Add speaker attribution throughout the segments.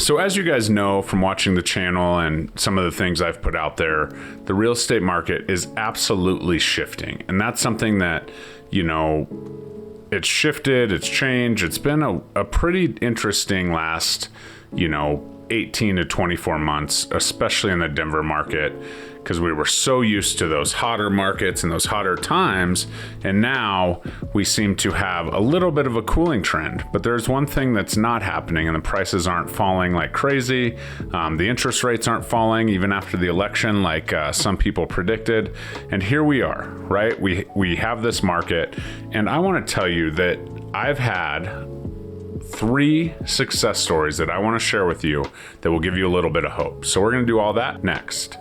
Speaker 1: So as you guys know from watching the channel and some of the things I've put out there, the real estate market is absolutely shifting. And that's something that, it's shifted, it's changed. It's been a pretty interesting last, 18 to 24 months, especially in the Denver market, because we were so used to those hotter markets and those hotter times. And now we seem to have a little bit of a cooling trend. But there's one thing that's not happening, and the prices aren't falling like crazy. The interest rates aren't falling even after the election like some people predicted. And here we are, right? We have this market. And I want to tell you that I've had 3 success stories that I want to share with you that will give you a little bit of hope. So we're going to do all that next.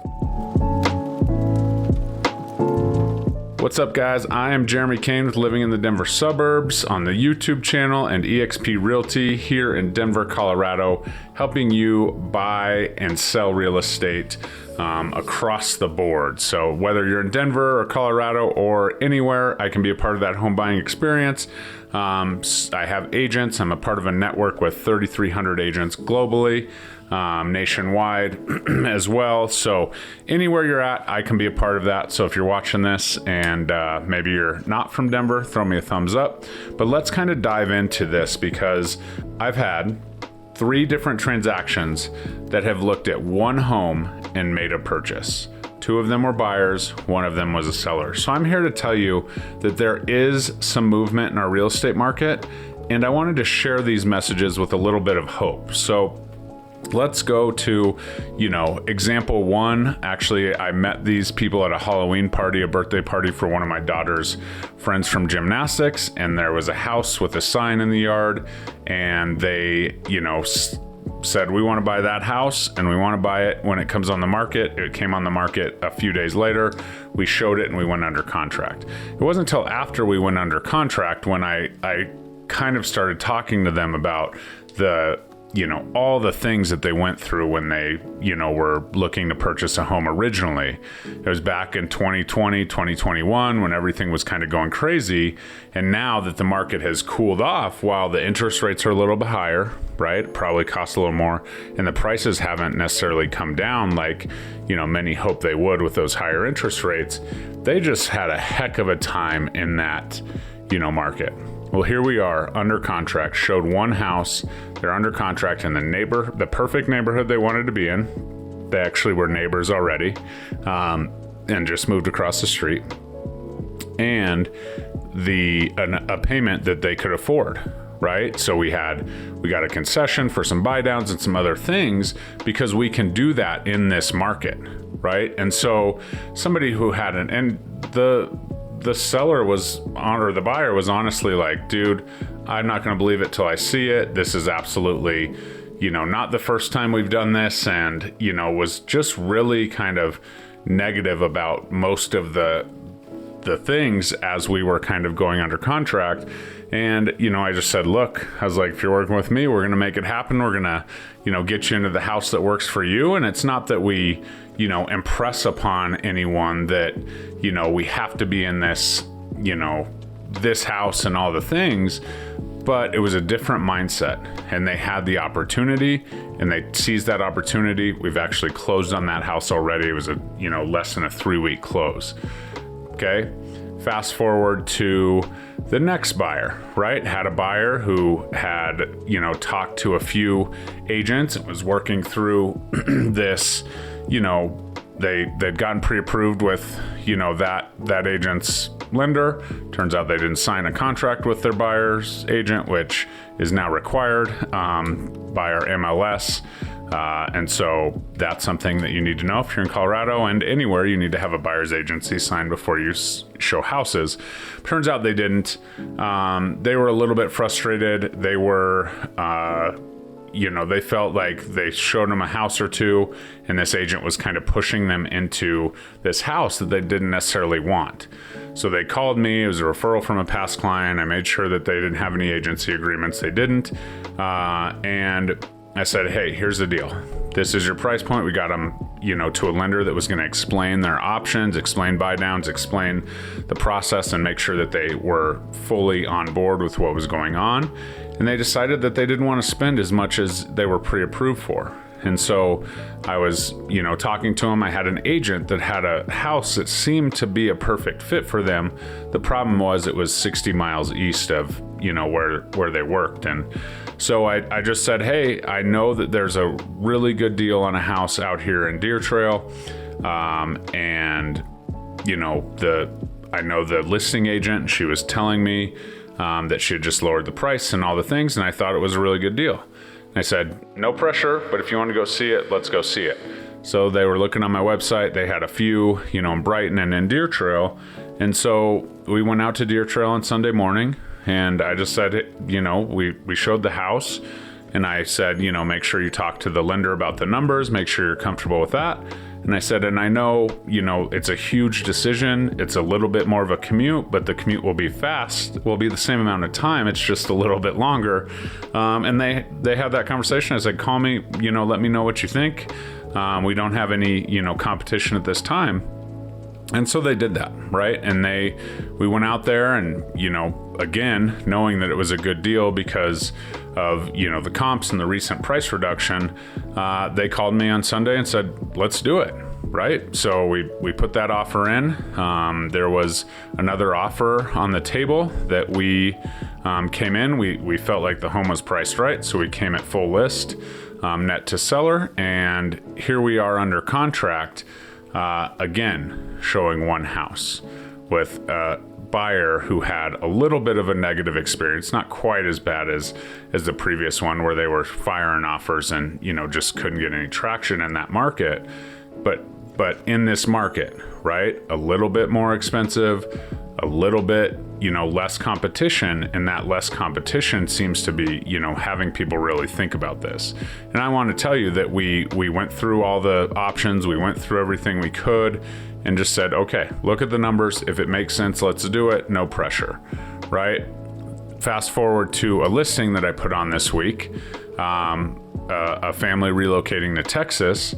Speaker 1: What's up, guys? I am Jeremy Kane with Living in the Denver Suburbs on the YouTube channel and eXp Realty here in Denver, Colorado, helping you buy and sell real estate across the board. So whether you're in Denver or Colorado or anywhere, I can be a part of that home buying experience. I have agents. I'm a part of a network with 3,300 agents globally, nationwide as well. So anywhere you're at, I can be a part of that. So if you're watching this and maybe you're not from Denver, throw me a thumbs up. But let's kind of dive into this because I've had 3 different transactions that have looked at one home and made a purchase. 2 of them were buyers, 1 of them was a seller. So I'm here to tell you that there is some movement in our real estate market, and I wanted to share these messages with a little bit of hope. So let's go to, example 1. Actually, I met these people at a Halloween party, a birthday party for one of my daughter's friends from gymnastics, and there was a house with a sign in the yard, and they, said, we want to buy that house and we want to buy it when it comes on the market. It came on the market a few days later. We showed it and we went under contract. It wasn't until after we went under contract when I kind of started talking to them about the all the things that they went through when they, were looking to purchase a home originally. It was back in 2020, 2021 when everything was kind of going crazy. And now that the market has cooled off, while the interest rates are a little bit higher, right? It probably costs a little more. And the prices haven't necessarily come down like, many hope they would with those higher interest rates. They just had a heck of a time in that, market. Well, here we are under contract, showed one house. They're under contract in the perfect neighborhood they wanted to be in. They actually were neighbors already, and just moved across the street. And a payment that they could afford, right? So we got a concession for some buy downs and some other things because we can do that in this market, right? And so somebody who had the seller or the buyer was honestly like, dude, I'm not going to believe it till I see it. This is absolutely, not the first time we've done this. And, was just really kind of negative about most of the things as we were kind of going under contract. And, I just said, look, I was like, if you're working with me, we're going to make it happen. We're going to, get you into the house that works for you. And it's not that we, impress upon anyone that, we have to be in this, this house and all the things, but it was a different mindset and they had the opportunity and they seized that opportunity. We've actually closed on that house already. It was less than a 3-week close. Okay. Fast forward to the next buyer, right? Had a buyer who had, talked to a few agents and was working through this, they'd gotten pre-approved with, that agent's lender. Turns out they didn't sign a contract with their buyer's agent, which is now required by our MLS. And so that's something that you need to know if you're in Colorado and anywhere. You need to have a buyer's agency signed before you show houses. Turns out they didn't. They were a little bit frustrated. They were, they felt like they showed them a house or two and this agent was kind of pushing them into this house that they didn't necessarily want. So they called me. It was a referral from a past client. I made sure that they didn't have any agency agreements. They didn't. And I said, hey, here's the deal. This is your price point. We got them, to a lender that was going to explain their options, explain buy downs, explain the process and make sure that they were fully on board with what was going on. and they decided that they didn't want to spend as much as they were pre-approved for. And so I was, talking to them. I had an agent that had a house that seemed to be a perfect fit for them. The problem was it was 60 miles east of, where they worked. And so I just said, hey, I know that there's a really good deal on a house out here in Deer Trail. And, I know the listing agent, she was telling me that she had just lowered the price and all the things. And I thought it was a really good deal. I said, no pressure, but if you want to go see it, let's go see it. So they were looking on my website. They had a few, in Brighton and in Deer Trail. And so we went out to Deer Trail on Sunday morning, and I just said, we showed the house, and I said, make sure you talk to the lender about the numbers, make sure you're comfortable with that. And I said, and I know, it's a huge decision. It's a little bit more of a commute, but the commute will be fast. Will be the same amount of time. It's just a little bit longer. And they had that conversation. I said, call me, let me know what you think. We don't have any, competition at this time. And so they did that, right? And we went out there and, again, knowing that it was a good deal because of, the comps and the recent price reduction, they called me on Sunday and said, let's do it, right? So we put that offer in. There was another offer on the table that we came in. We felt like the home was priced right, so we came at full list, net to seller, and here we are under contract. Again, showing one house with a buyer who had a little bit of a negative experience, not quite as bad as the previous one where they were firing offers and, just couldn't get any traction in that market. But in this market, right, a little bit more expensive, a little bit, less competition, and that less competition seems to be, having people really think about this. And I want to tell you that we went through all the options, we went through everything we could, and just said, okay, look at the numbers. If it makes sense, let's do it. No pressure, right? Fast forward to a listing that I put on this week, a family relocating to Texas.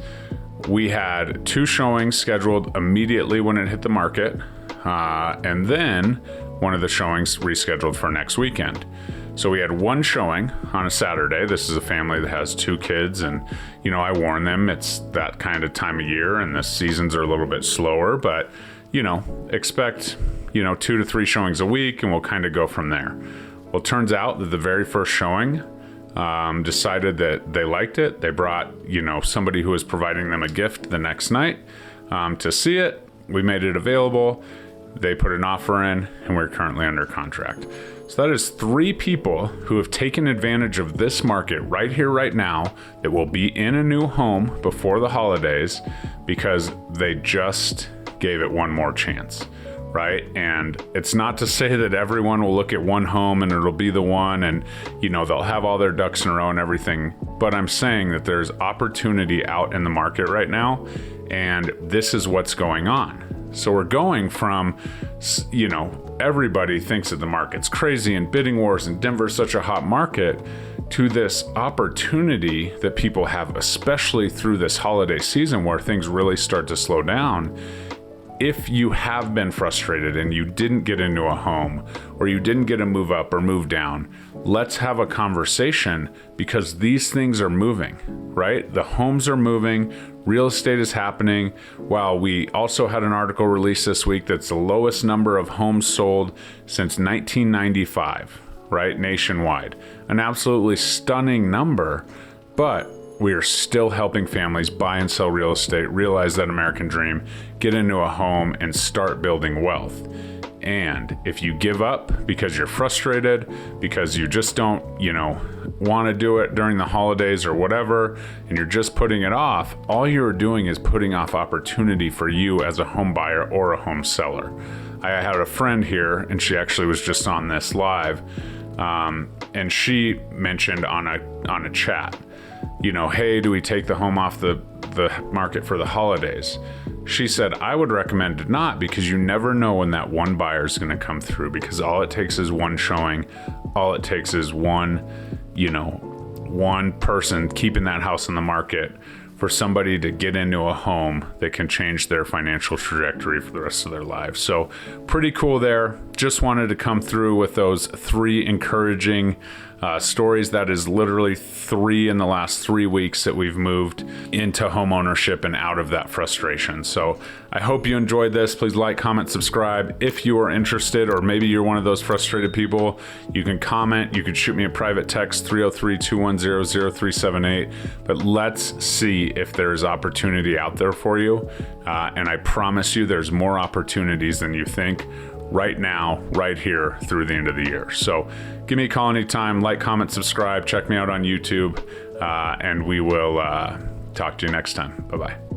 Speaker 1: We had 2 showings scheduled immediately when it hit the market. And then one of the showings rescheduled for next weekend. So we had 1 showing on a Saturday. This is a family that has 2 kids, and I warn them it's that kind of time of year and the seasons are a little bit slower, but expect 2 to 3 showings a week, and we'll kind of go from there. Well, it turns out that the very first showing decided that they liked it. They brought somebody who was providing them a gift the next night to see it. We made it available. They put an offer in, and we're currently under contract. So that is 3 people who have taken advantage of this market right here, right now, that will be in a new home before the holidays because they just gave it one more chance, right? And it's not to say that everyone will look at one home and it'll be the one and, they'll have all their ducks in a row and everything. But I'm saying that there's opportunity out in the market right now, and this is what's going on. So we're going from, everybody thinks that the market's crazy and bidding wars and Denver's such a hot market, to this opportunity that people have, especially through this holiday season where things really start to slow down. If you have been frustrated and you didn't get into a home or you didn't get a move up or move down, let's have a conversation because these things are moving, right? The homes are moving. Real estate is happening. While we also had an article released this week that's the lowest number of homes sold since 1995, right? Nationwide. An absolutely stunning number, but we are still helping families buy and sell real estate, realize that American dream, get into a home, and start building wealth. And if you give up because you're frustrated, because you just don't, want to do it during the holidays or whatever, and you're just putting it off, all you're doing is putting off opportunity for you as a home buyer or a home seller. I had a friend here, and she actually was just on this live, and she mentioned on a chat, hey, do we take the home off the market for the holidays? She said, I would recommend not, because you never know when that one buyer is going to come through, because all it takes is one showing. All it takes is one person keeping that house on the market for somebody to get into a home that can change their financial trajectory for the rest of their lives. So pretty cool there. Just wanted to come through with those 3 encouraging stories. That is literally 3 in the last 3 weeks that we've moved into home ownership and out of that frustration. So I hope you enjoyed this. Please like, comment, subscribe. If you are interested, or maybe you're one of those frustrated people, you can comment. You can shoot me a private text, 303-210-0378. But let's see if there's opportunity out there for you. And I promise you there's more opportunities than you think right now, right here through the end of the year. So give me a call anytime, like, comment, subscribe, check me out on YouTube, and we will talk to you next time. Bye-bye.